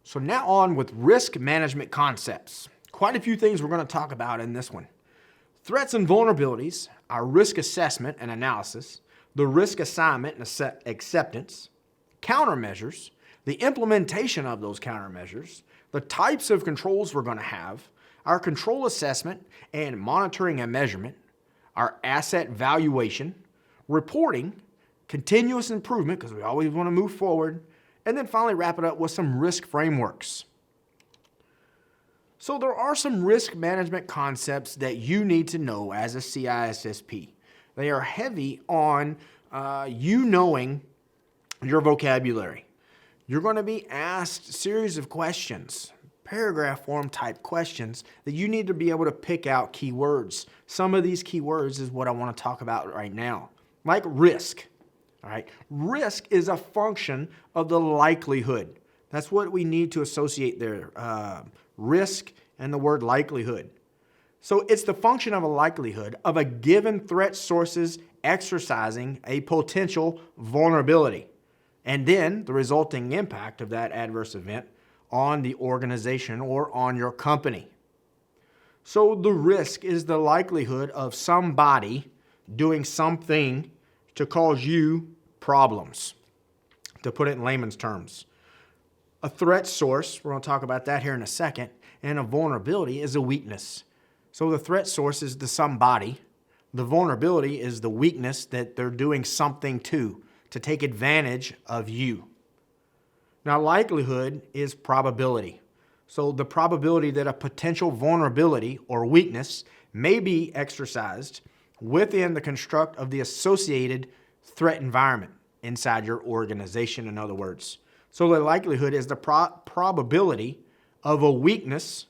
So now on with risk management concepts. Quite a few things we're going to talk about in this one. Threats and vulnerabilities, our risk assessment and analysis, the risk assignment and acceptance, countermeasures, the implementation of those countermeasures, the types of controls we're going to have, our control assessment and monitoring and measurement, our asset valuation, reporting, continuous improvement, because we always want to move forward, and then finally wrap it up with some risk frameworks. So there are some risk management concepts that you need to know as a CISSP. They are heavy on you knowing your vocabulary. You're going to be asked a series of questions, paragraph form type questions that you need to be able to pick out keywords. Some of these keywords is what I want to talk about right now, like risk. All right, risk is a function of the likelihood. That's what we need to associate there. Risk and the word likelihood. So it's the function of a likelihood of a given threat source's exercising a potential vulnerability, and then the resulting impact of that adverse event on the organization or on your company. So the risk is the likelihood of somebody doing something to cause you problems, to put it in layman's terms. A threat source, we're going to talk about that here in a second, and a vulnerability is a weakness. So the threat source is the somebody. The vulnerability is the weakness that they're doing something to take advantage of you. Now, likelihood is probability. So the probability that a potential vulnerability or weakness may be exercised within the construct of the associated threat environment inside your organization, in other words. So the likelihood is the probability of a weakness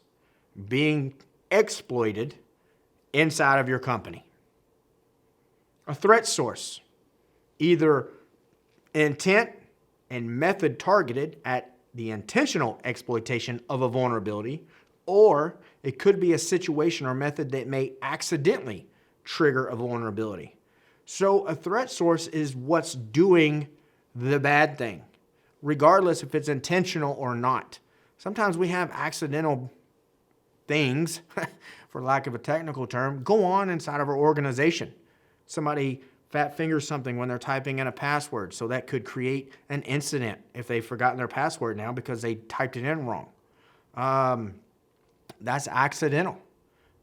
being exploited inside of your company. A threat source, either intent and method targeted at the intentional exploitation of a vulnerability, or it could be a situation or method that may accidentally trigger a vulnerability. So a threat source is what's doing the bad thing, regardless if it's intentional or not. Sometimes we have accidental things, for lack of a technical term, go on inside of our organization. Somebody fat fingers something when they're typing in a password, so that could create an incident if they've forgotten their password now because they typed it in wrong. That's accidental,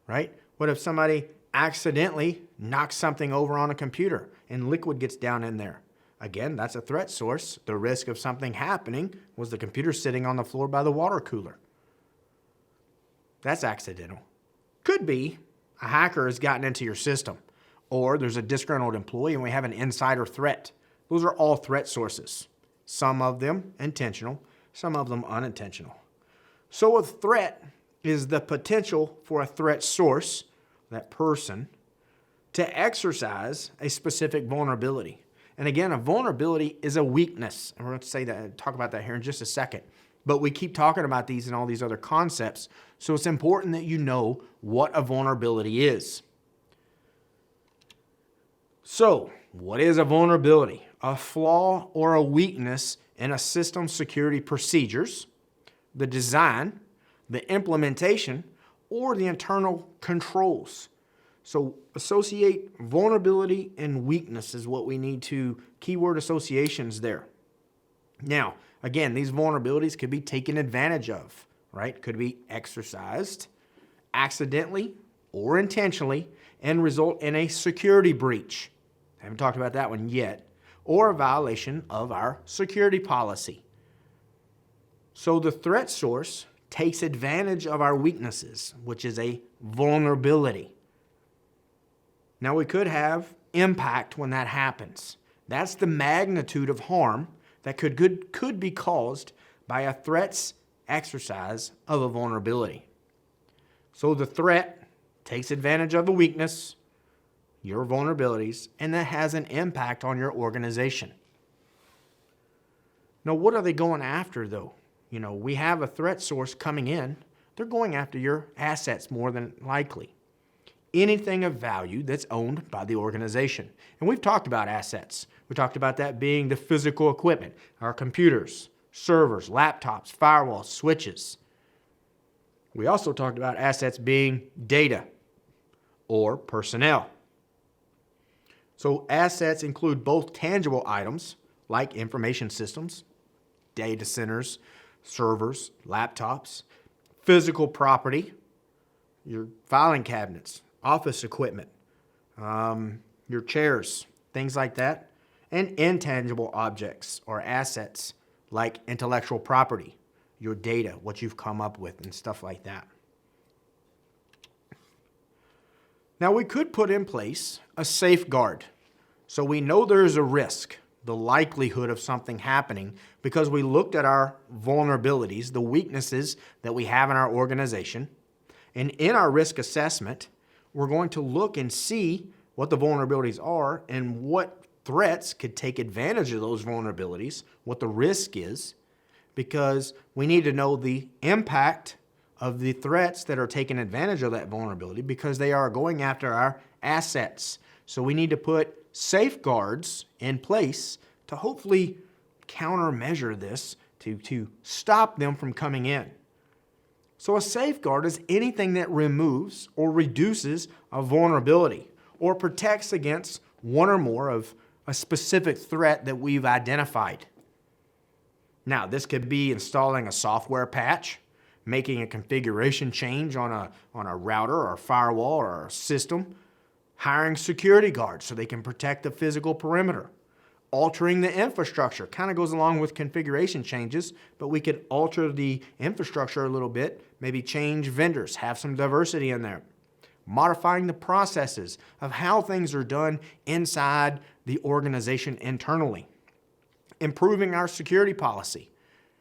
right? What if somebody accidentally knocks something over on a computer and liquid gets down in there? Again, that's a threat source. The risk of something happening was the computer sitting on the floor by the water cooler. That's accidental. Could be a hacker has gotten into your system, or there's a disgruntled employee and we have an insider threat. Those are all threat sources. Some of them intentional, some of them unintentional. So a threat is the potential for a threat source, that person, to exercise a specific vulnerability. And again, a vulnerability is a weakness. And we're going to say that, talk about that here in just a second. But we keep talking about these and all these other concepts. So it's important that you know what a vulnerability is. So what is a vulnerability? A flaw or a weakness in a system's security procedures, the design, the implementation, or the internal controls. So associate vulnerability and weakness is what we need to, keyword associations there. Now, again, these vulnerabilities could be taken advantage of, right? Could be exercised accidentally or intentionally and result in a security breach. I haven't talked about that one yet. Or a violation of our security policy. So the threat source takes advantage of our weaknesses, which is a vulnerability. Now, we could have impact when that happens. That's the magnitude of harm that could be caused by a threat's exercise of a vulnerability. So the threat takes advantage of a weakness, your vulnerabilities, and that has an impact on your organization. Now, what are they going after, though? You know, we have a threat source coming in. They're going after your assets more than likely. Anything of value that's owned by the organization. And we've talked about assets. We talked about that being the physical equipment, our computers, servers, laptops, firewalls, switches. We also talked about assets being data or personnel. So assets include both tangible items like information systems, data centers, servers, laptops, physical property, your filing cabinets, office equipment, your chairs, things like that, and intangible objects or assets like intellectual property, your data, what you've come up with, and stuff like that. Now, we could put in place a safeguard so we know there's a risk, the likelihood of something happening, because we looked at our vulnerabilities, the weaknesses that we have in our organization. And in our risk assessment, we're going to look and see what the vulnerabilities are and what threats could take advantage of those vulnerabilities, what the risk is, because we need to know the impact of the threats that are taking advantage of that vulnerability, because they are going after our assets. So we need to put safeguards in place to hopefully countermeasure this, to stop them from coming in. So a safeguard is anything that removes or reduces a vulnerability or protects against one or more of a specific threat that we've identified. Now, this could be installing a software patch, making a configuration change on a router or a firewall or a system, hiring security guards so they can protect the physical perimeter, altering the infrastructure. Kind of goes along with configuration changes, but we could alter the infrastructure a little bit, maybe change vendors, have some diversity in there. Modifying the processes of how things are done inside the organization internally. Improving our security policy.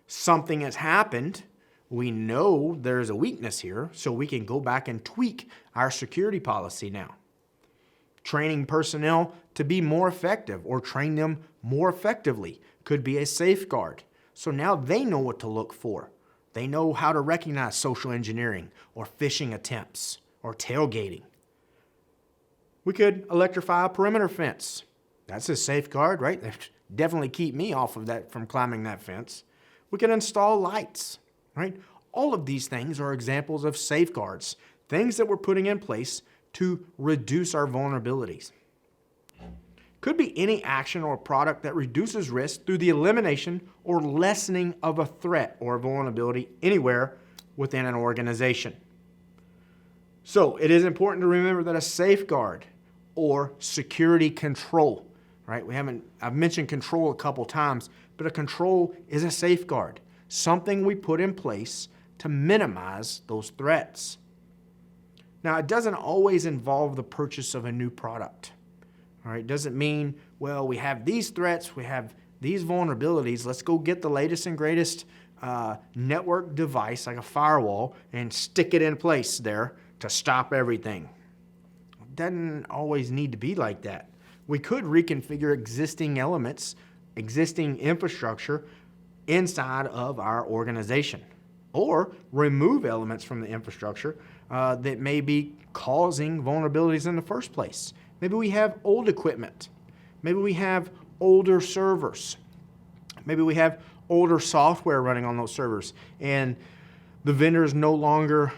Something has happened. We know there's a weakness here, so we can go back and tweak our security policy now. Training personnel to be more effective or train them more effectively could be a safeguard. So now they know what to look for. They know how to recognize social engineering or phishing attempts or tailgating. We could electrify a perimeter fence. That's a safeguard, right? Definitely keep me off of that from climbing that fence. We could install lights. Right? All of these things are examples of safeguards, things that we're putting in place to reduce our vulnerabilities. Could be any action or product that reduces risk through the elimination or lessening of a threat or vulnerability anywhere within an organization. So it is important to remember that a safeguard or security control, right? I've mentioned control a couple times, but a control is a safeguard. Something we put in place to minimize those threats. Now, it doesn't always involve the purchase of a new product. All right, it doesn't mean, well, we have these threats, we have these vulnerabilities, let's go get the latest and greatest network device like a firewall and stick it in place there to stop everything. It doesn't always need to be like that. We could reconfigure existing elements, existing infrastructure inside of our organization, or remove elements from the infrastructure that may be causing vulnerabilities in the first place. Maybe we have old equipment. Maybe we have older servers. Maybe we have older software running on those servers, and the vendor is no longer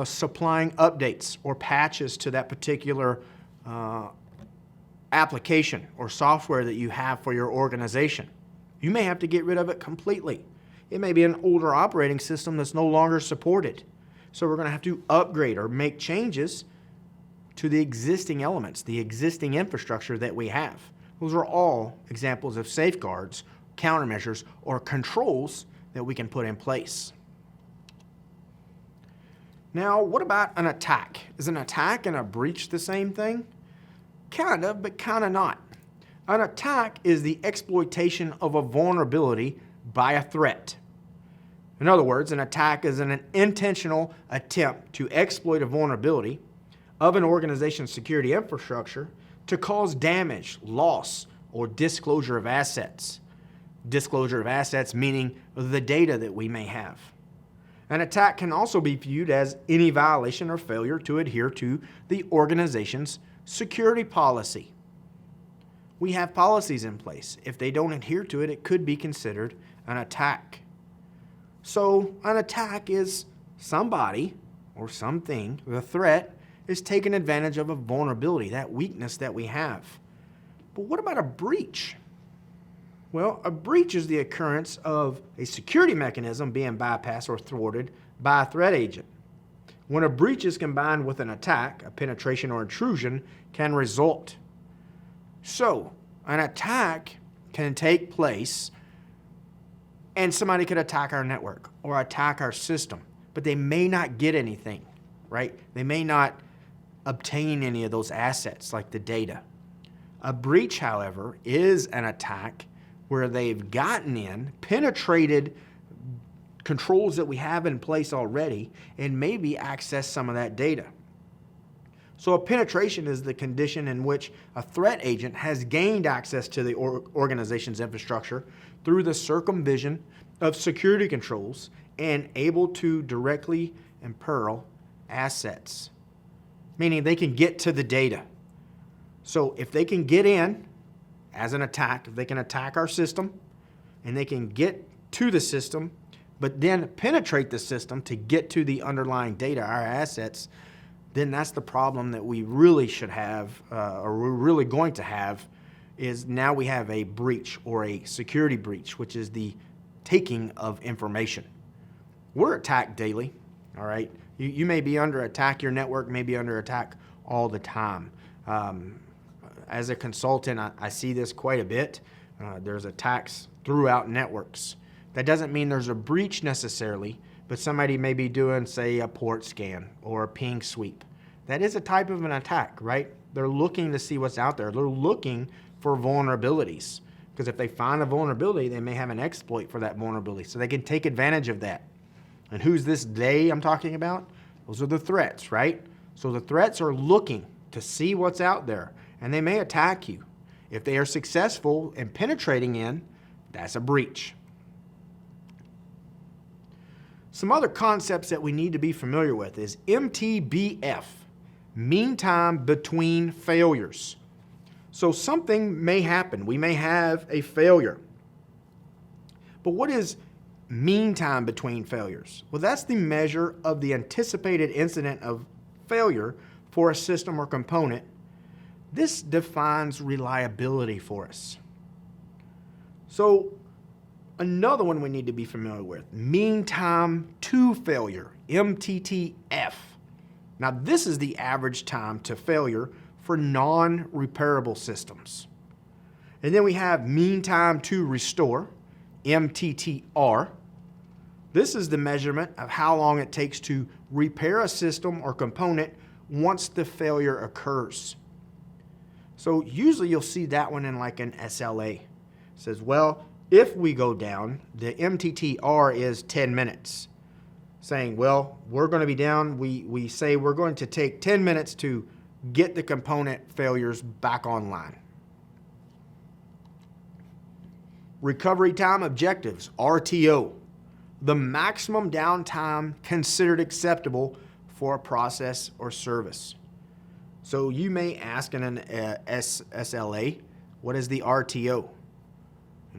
supplying updates or patches to that particular application or software that you have for your organization. You may have to get rid of it completely. It may be an older operating system that's no longer supported. So we're going to have to upgrade or make changes to the existing elements, the existing infrastructure that we have. Those are all examples of safeguards, countermeasures, or controls that we can put in place. Now, what about an attack? Is an attack and a breach the same thing? Kind of, but kind of not. An attack is the exploitation of a vulnerability by a threat. In other words, an attack is an intentional attempt to exploit a vulnerability of an organization's security infrastructure to cause damage, loss, or disclosure of assets. Disclosure of assets meaning the data that we may have. An attack can also be viewed as any violation or failure to adhere to the organization's security policy. We have policies in place. If they don't adhere to it, it could be considered an attack. So an attack is somebody or something, the threat is taking advantage of a vulnerability, that weakness that we have. But what about a breach? Well, a breach is the occurrence of a security mechanism being bypassed or thwarted by a threat agent. When a breach is combined with an attack, a penetration or intrusion can result. So, an attack can take place and somebody could attack our network or attack our system, but they may not get anything, right? They may not obtain any of those assets like the data. A breach, however, is an attack where they've gotten in, penetrated controls that we have in place already, and maybe accessed some of that data. So a penetration is the condition in which a threat agent has gained access to the organization's infrastructure through the circumvention of security controls and able to directly imperil assets, meaning they can get to the data. So if they can get in as an attack, if they can attack our system and they can get to the system, but then penetrate the system to get to the underlying data, our assets, then that's the problem that we really should have, or we're really going to have, is now we have a breach or a security breach, which is the taking of information. We're attacked daily, all right? You may be under attack, your network may be under attack all the time. As a consultant, I see this quite a bit. There's attacks throughout networks. That doesn't mean there's a breach necessarily, but somebody may be doing, say, a port scan or a ping sweep. That is a type of an attack, right? They're looking to see what's out there. They're looking for vulnerabilities, because if they find a vulnerability, they may have an exploit for that vulnerability, so they can take advantage of that. And who's this they I'm talking about? Those are the threats, right? So the threats are looking to see what's out there, and they may attack you. If they are successful in penetrating in, that's a breach. Some other concepts that we need to be familiar with is MTBF, mean time between failures. So something may happen. We may have a failure. But what is mean time between failures? Well, that's the measure of the anticipated incident of failure for a system or component. This defines reliability for us. So another one we need to be familiar with, mean time to failure, MTTF. Now this is the average time to failure for non-repairable systems. And then we have mean time to restore, MTTR. This is the measurement of how long it takes to repair a system or component once the failure occurs. So usually you'll see that one in like an SLA. It says, well, if we go down, the MTTR is 10 minutes. Saying, well, we're going to be down, we say we're going to take 10 minutes to get the component failures back online. Recovery time objectives, RTO. The maximum downtime considered acceptable for a process or service. So you may ask in an SLA, what is the RTO?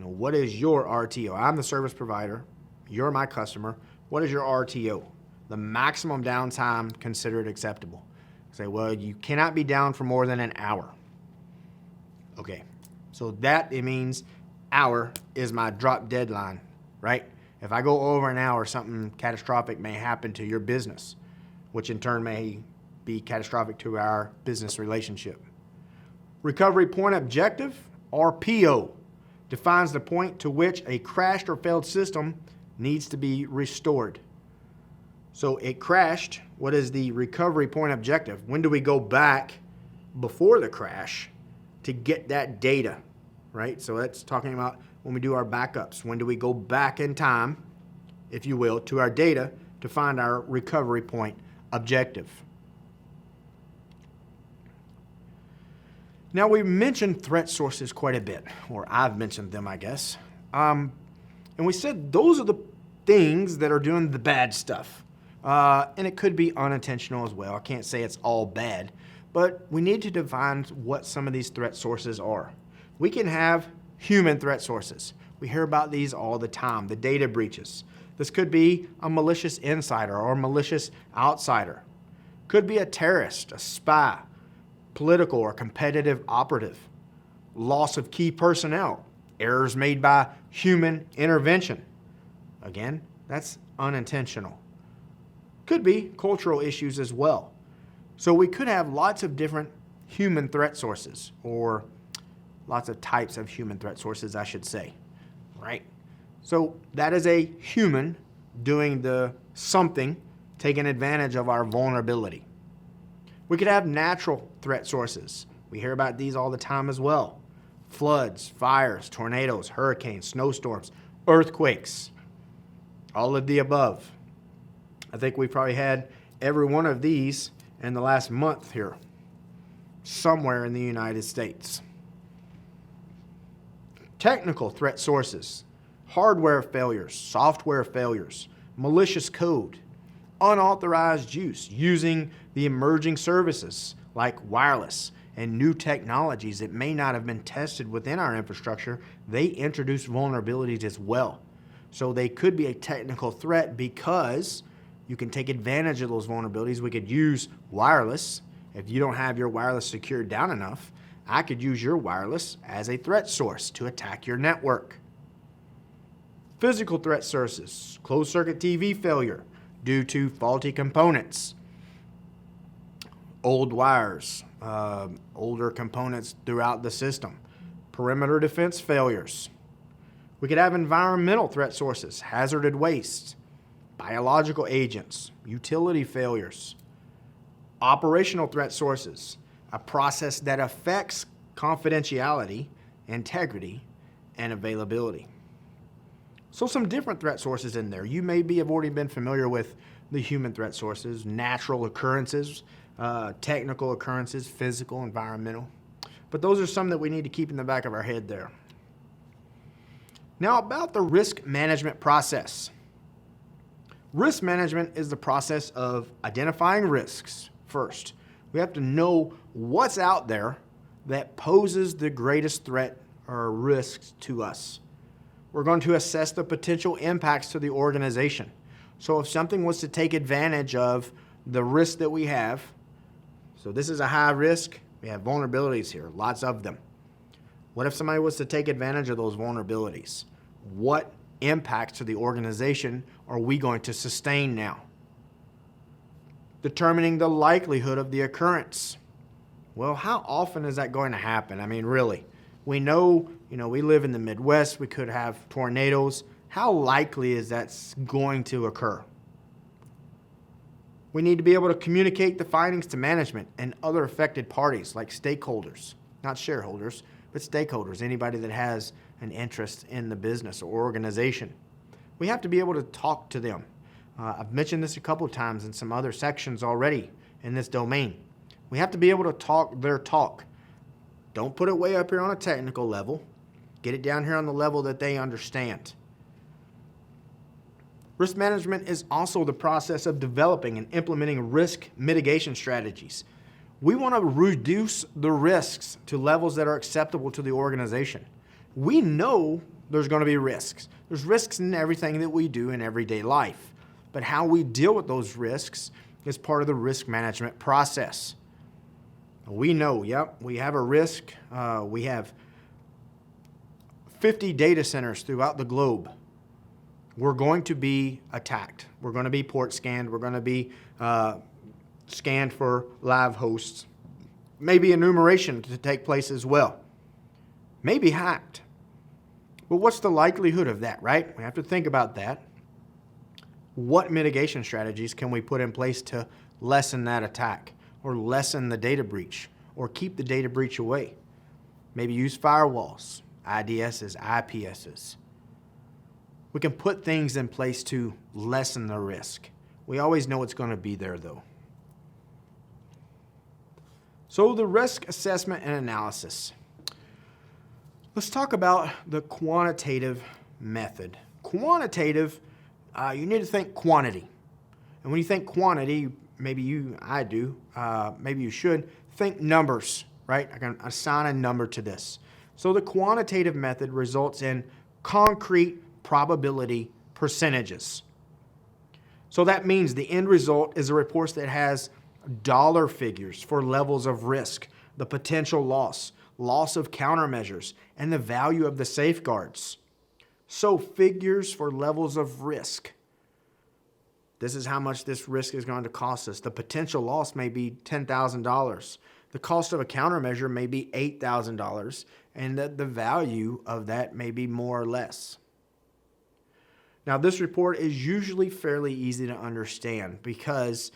What is your RTO? I'm the service provider. You're my customer. What is your RTO? The maximum downtime considered acceptable. Say, well, you cannot be down for more than an hour. Okay, so that it means hour is my drop deadline, right? If I go over an hour, something catastrophic may happen to your business, which in turn may be catastrophic to our business relationship. Recovery point objective, RPO, defines the point to which a crashed or failed system needs to be restored. So it crashed. What is the recovery point objective? When do we go back before the crash to get that data, right? So that's talking about when we do our backups. When do we go back in time, if you will, to our data to find our recovery point objective? Now, we've mentioned threat sources quite a bit, or I've mentioned them, I guess. And we said those are the things that are doing the bad stuff. And it could be unintentional as well. I can't say it's all bad, but we need to define what some of these threat sources are. We can have human threat sources. We hear about these all the time, the data breaches. This could be a malicious insider or malicious outsider. Could be a terrorist, a spy, political or competitive operative. Loss of key personnel, errors made by human intervention. Again, that's unintentional. Could be cultural issues as well. So we could have lots of different human threat sources, or lots of types of human threat sources, I should say, right? So that is a human doing the something, taking advantage of our vulnerability. We could have natural threat sources. We hear about these all the time as well. Floods, fires, tornadoes, hurricanes, snowstorms, earthquakes, all of the above. I think we probably had every one of these in the last month here, somewhere in the United States. Technical threat sources, hardware failures, software failures, malicious code, unauthorized use, using the emerging services like wireless and new technologies that may not have been tested within our infrastructure. They introduce vulnerabilities as well. So they could be a technical threat because you can take advantage of those vulnerabilities. We could use wireless. If you don't have your wireless secured down enough, I could use your wireless as a threat source to attack your network. Physical threat sources, closed circuit TV failure due to faulty components, old wires, older components throughout the system, perimeter defense failures. We could have environmental threat sources, hazardous waste, biological agents, utility failures, operational threat sources, a process that affects confidentiality, integrity, and availability. So some different threat sources in there. You maybe have already been familiar with the human threat sources, natural occurrences, technical occurrences, physical, environmental. But those are some that we need to keep in the back of our head there. Now about the risk management process. Risk management is the process of identifying risks first. We have to know what's out there that poses the greatest threat or risks to us. We're going to assess the potential impacts to the organization. So if something was to take advantage of the risk that we have, so this is a high risk, we have vulnerabilities here, lots of them. What if somebody was to take advantage of those vulnerabilities? What impacts to the organization are we going to sustain now? Determining the likelihood of the occurrence. Well, how often is that going to happen? I mean, really, we know, we live in the Midwest, we could have tornadoes. How likely is that going to occur? We need to be able to communicate the findings to management and other affected parties like stakeholders, not shareholders, but stakeholders, anybody that has an interest in the business or organization. We have to be able to talk to them. I've mentioned this a couple of times in some other sections already in this domain. We have to be able to talk their talk. Don't put it way up here on a technical level. Get it down here on the level that they understand. Risk management is also the process of developing and implementing risk mitigation strategies. We want to reduce the risks to levels that are acceptable to the organization. We know there's going to be risks. There's risks in everything that we do in everyday life. But how we deal with those risks is part of the risk management process. We know, we have a risk. We have 50 data centers throughout the globe. We're going to be attacked. We're going to be port scanned. We're going to be scanned for live hosts. Maybe enumeration to take place as well. Maybe hacked. But what's the likelihood of that, right? We have to think about that. What mitigation strategies can we put in place to lessen that attack or lessen the data breach or keep the data breach away? Maybe use firewalls, IDSs, IPSs. We can put things in place to lessen the risk. We always know it's going to be there though. So the risk assessment and analysis. Let's talk about the quantitative method. Quantitative, you need to think quantity. And when you think quantity, maybe you should think numbers, right? I can assign a number to this. So the quantitative method results in concrete probability percentages. So that means the end result is a report that has dollar figures for levels of risk, the potential loss, loss of countermeasures, and the value of the safeguards. So figures for levels of risk. This is how much this risk is going to cost us. The potential loss may be $10,000. The cost of a countermeasure may be $8,000, and the value of that may be more or less. Now, this report is usually fairly easy to understand because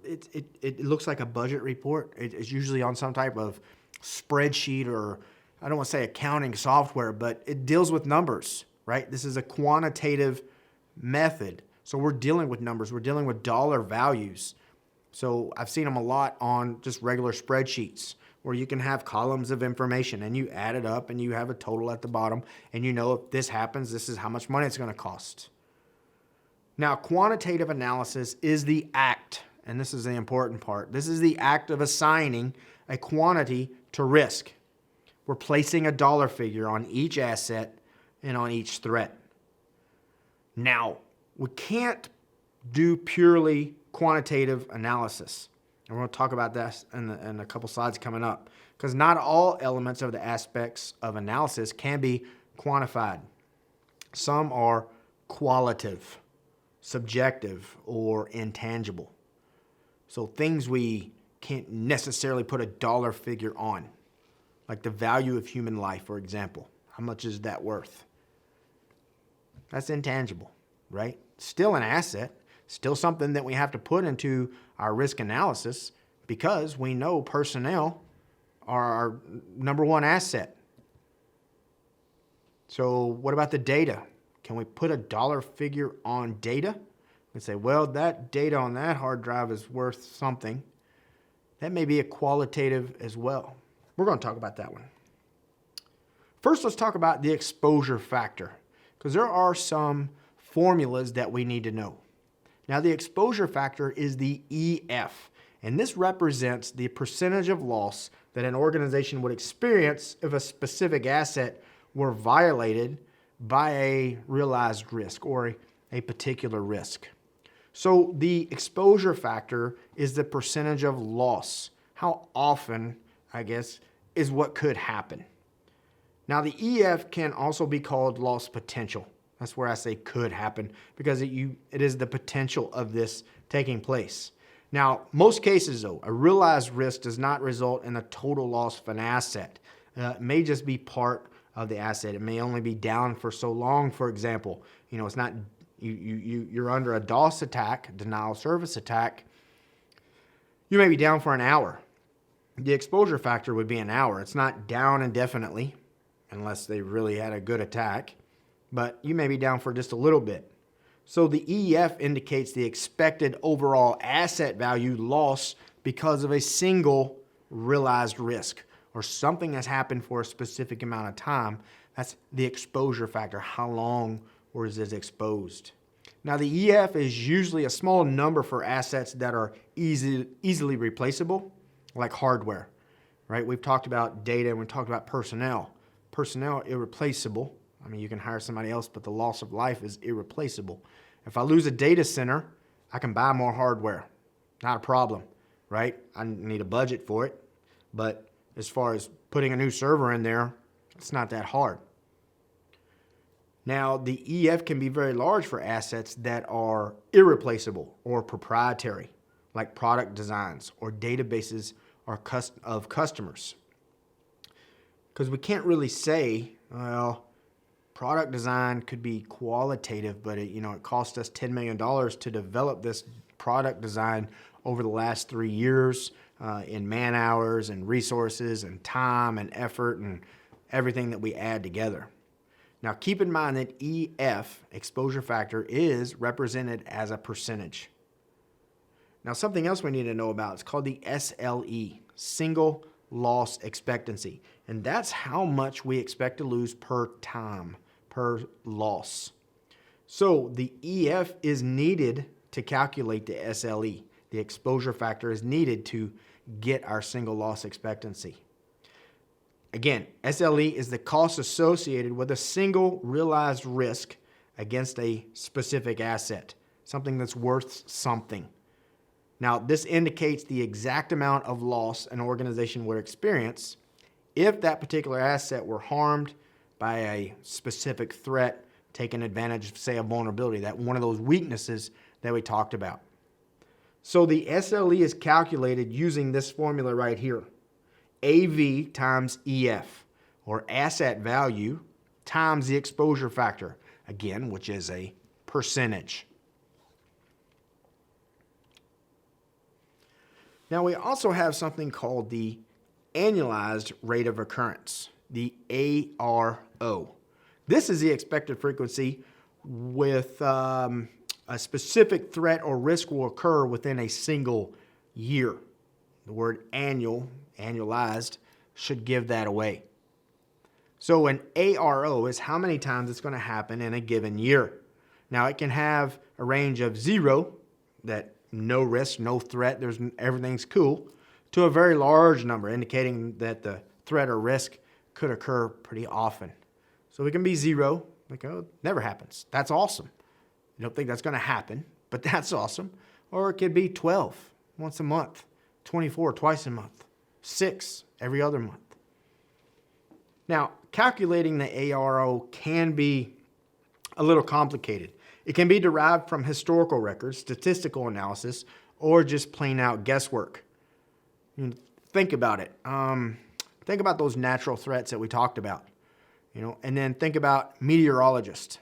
it looks like a budget report. It's usually on some type of spreadsheet, or I don't want to say accounting software, but it deals with numbers, right? This is a quantitative method. So we're dealing with numbers. We're dealing with dollar values. So I've seen them a lot on just regular spreadsheets where you can have columns of information and you add it up and you have a total at the bottom and you know if this happens, this is how much money it's going to cost. Now, quantitative analysis is the act, and this is the important part. This is the act of assigning a quantity to risk. We're placing a dollar figure on each asset and on each threat. Now, we can't do purely quantitative analysis. And we're going to talk about that in a couple slides coming up, because not all elements of the aspects of analysis can be quantified. Some are qualitative, subjective, or intangible. So things we can't necessarily put a dollar figure on, like the value of human life, for example. How much is that worth? That's intangible, right? Still an asset, still something that we have to put into our risk analysis because we know personnel are our number one asset. So what about the data? Can we put a dollar figure on data and say, well, that data on that hard drive is worth something? That may be a qualitative as well. We're going to talk about that one. First, let's talk about the exposure factor, because there are some formulas that we need to know. Now, the exposure factor is the EF, and this represents the percentage of loss that an organization would experience if a specific asset were violated by a realized risk or a particular risk. So the exposure factor is the percentage of loss. How often, I guess, is what could happen. Now, the EF can also be called loss potential. That's where I say could happen, because it is the potential of this taking place. Now, most cases, though, a realized risk does not result in a total loss of an asset. It may just be part of the asset. It may only be down for so long, for example. It's not, you're under a DOS attack, denial of service attack. You may be down for an hour. The exposure factor would be an hour. It's not down indefinitely, unless they really had a good attack. But you may be down for just a little bit. So the EF indicates the expected overall asset value loss because of a single realized risk or something that's happened for a specific amount of time. That's the exposure factor. How long was it exposed? Now, the EF is usually a small number for assets that are easily replaceable, like hardware, right? We've talked about data and we've talked about personnel. Personnel, irreplaceable. I mean, you can hire somebody else, but the loss of life is irreplaceable. If I lose a data center, I can buy more hardware. Not a problem, right? I need a budget for it. But as far as putting a new server in there, it's not that hard. Now, the EF can be very large for assets that are irreplaceable or proprietary, like product designs or databases of customers. Because we can't really say, well, product design could be qualitative, but it cost us $10 million to develop this product design over the last 3 years in man hours and resources and time and effort and everything that we add together. Now, keep in mind that EF, exposure factor, is represented as a percentage. Now, something else we need to know about is called the SLE, single loss expectancy. And that's how much we expect to lose per time, per loss. So the EF is needed to calculate the SLE. The exposure factor is needed to get our single loss expectancy. Again, SLE is the cost associated with a single realized risk against a specific asset, something that's worth something. Now, this indicates the exact amount of loss an organization would experience if that particular asset were harmed by a specific threat, taking advantage of, say, a vulnerability, that one of those weaknesses that we talked about. So the SLE is calculated using this formula right here. AV times EF, or asset value, times the exposure factor, again, which is a percentage. Now we also have something called the annualized rate of occurrence, the ARO. This is the expected frequency with a specific threat or risk will occur within a single year. The word annualized, should give that away. So an ARO is how many times it's going to happen in a given year. Now it can have a range of 0, that no risk, no threat, everything's cool, to a very large number, indicating that the threat or risk could occur pretty often. So it can be 0, like, oh, it never happens. That's awesome. You don't think that's going to happen, but that's awesome. Or it could be 12, once a month, 24, twice a month, 6, every other month. Now, calculating the ARO can be a little complicated. It can be derived from historical records, statistical analysis, or just plain out guesswork. Think about it. Think about those natural threats that we talked about, and then think about meteorologists.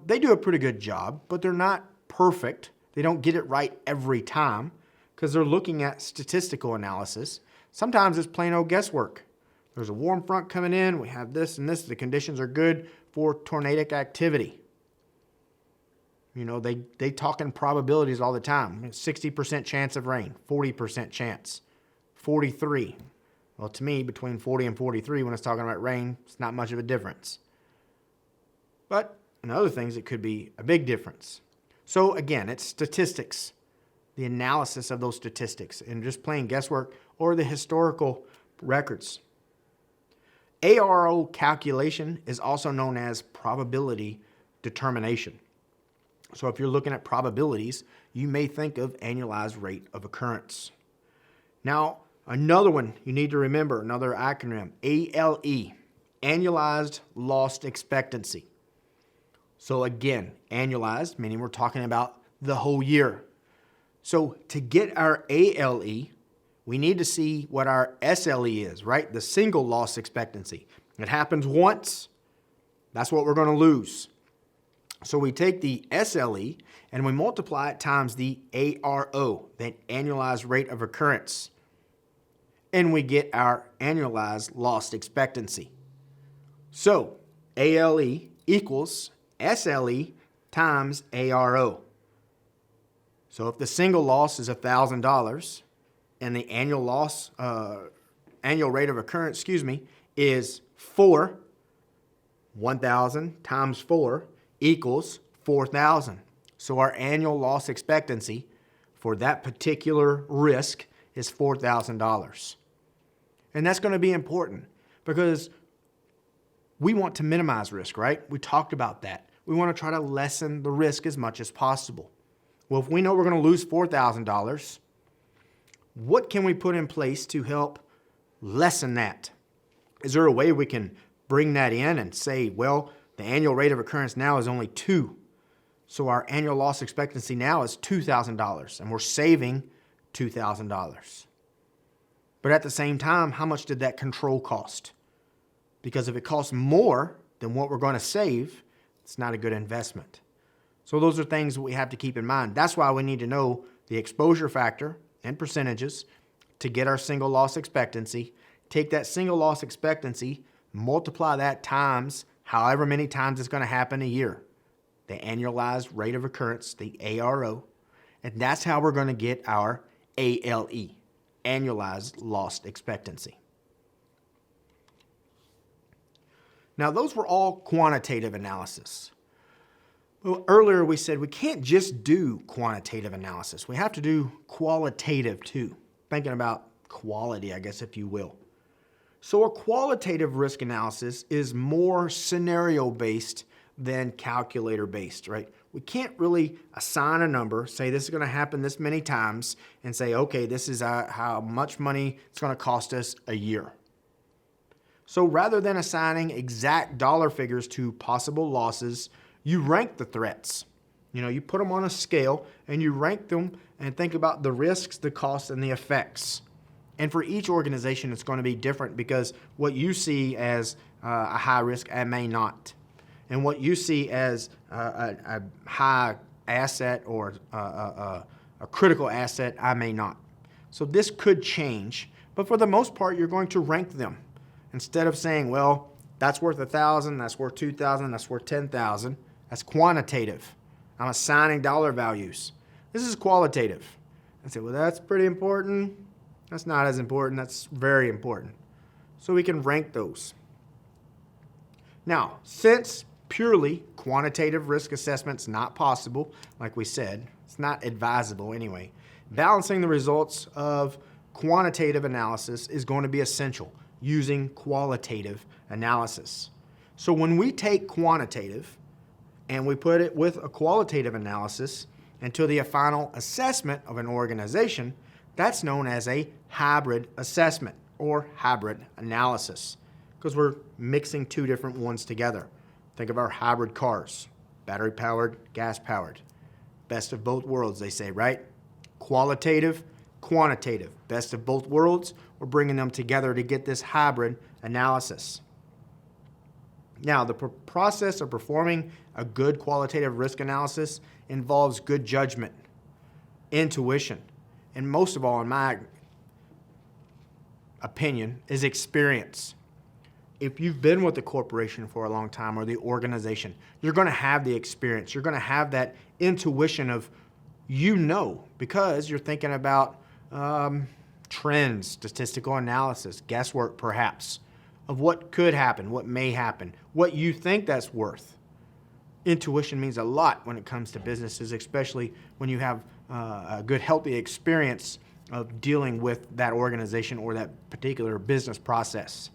They do a pretty good job, but they're not perfect. They don't get it right every time because they're looking at statistical analysis. Sometimes it's plain old guesswork. There's a warm front coming in. We have this and this. The conditions are good for tornadic activity. They talk in probabilities all the time. 60% chance of rain, 40% chance, 43. Well, to me, between 40 and 43, when it's talking about rain, it's not much of a difference. But in other things, it could be a big difference. So again, it's statistics, the analysis of those statistics, and just plain guesswork or the historical records. ARO calculation is also known as probability determination. So if you're looking at probabilities, you may think of annualized rate of occurrence. Now, another one you need to remember, another acronym, ALE, annualized loss expectancy. So again, annualized, meaning we're talking about the whole year. So to get our ALE, we need to see what our SLE is, right? The single loss expectancy. It happens once, that's what we're going to lose. So we take the SLE and we multiply it times the ARO, that annualized rate of occurrence. And we get our annualized loss expectancy. So ALE equals SLE times ARO. So if the single loss is $1,000 and the annual rate of occurrence, is 4, 1,000 times 4 equals 4,000. So our annual loss expectancy for that particular risk is $4,000. And that's going to be important because we want to minimize risk, right? We talked about that. We want to try to lessen the risk as much as possible. Well, if we know we're going to lose $4,000, what can we put in place to help lessen that? Is there a way we can bring that in and say, well, the annual rate of occurrence now is only 2. So our annual loss expectancy now is $2,000, and we're saving $2,000. But at the same time, how much did that control cost? Because if it costs more than what we're going to save, it's not a good investment. So those are things that we have to keep in mind. That's why we need to know the exposure factor and percentages to get our single loss expectancy. Take that single loss expectancy, multiply that times however many times it's going to happen a year, the annualized rate of occurrence, the ARO, and that's how we're going to get our ALE, annualized loss expectancy. Now, those were all quantitative analysis. Well, earlier we said we can't just do quantitative analysis. We have to do qualitative too, thinking about quality, I guess, if you will. So a qualitative risk analysis is more scenario-based than calculator-based, right? We can't really assign a number, say this is going to happen this many times, and say, okay, this is how much money it's going to cost us a year. So rather than assigning exact dollar figures to possible losses, you rank the threats. You put them on a scale and you rank them and think about the risks, the costs, and the effects. And for each organization, it's going to be different because what you see as a high risk, I may not. And what you see as a high asset or a critical asset, I may not. So this could change, but for the most part, you're going to rank them. Instead of saying, well, that's worth 1,000, that's worth 2,000, that's worth 10,000, that's quantitative. I'm assigning dollar values. This is qualitative. I say, well, that's pretty important. That's not as important. That's very important. So we can rank those. Now, since purely quantitative risk assessment's not possible, like we said, it's not advisable anyway, balancing the results of quantitative analysis is going to be essential using qualitative analysis. So when we take quantitative and we put it with a qualitative analysis until the final assessment of an organization, that's known as a hybrid assessment or hybrid analysis because we're mixing two different ones together. Think of our hybrid cars, battery powered, gas powered. Best of both worlds, they say, right? Qualitative, quantitative, best of both worlds. We're bringing them together to get this hybrid analysis. Now, the process of performing a good qualitative risk analysis involves good judgment, intuition, and most of all, in my opinion, is experience. If you've been with the corporation for a long time or the organization, you're going to have the experience. You're going to have that intuition of, because you're thinking about trends, statistical analysis, guesswork perhaps, of what could happen, what may happen, what you think that's worth. Intuition means a lot when it comes to businesses, especially when you have a good, healthy experience of dealing with that organization or that particular business process.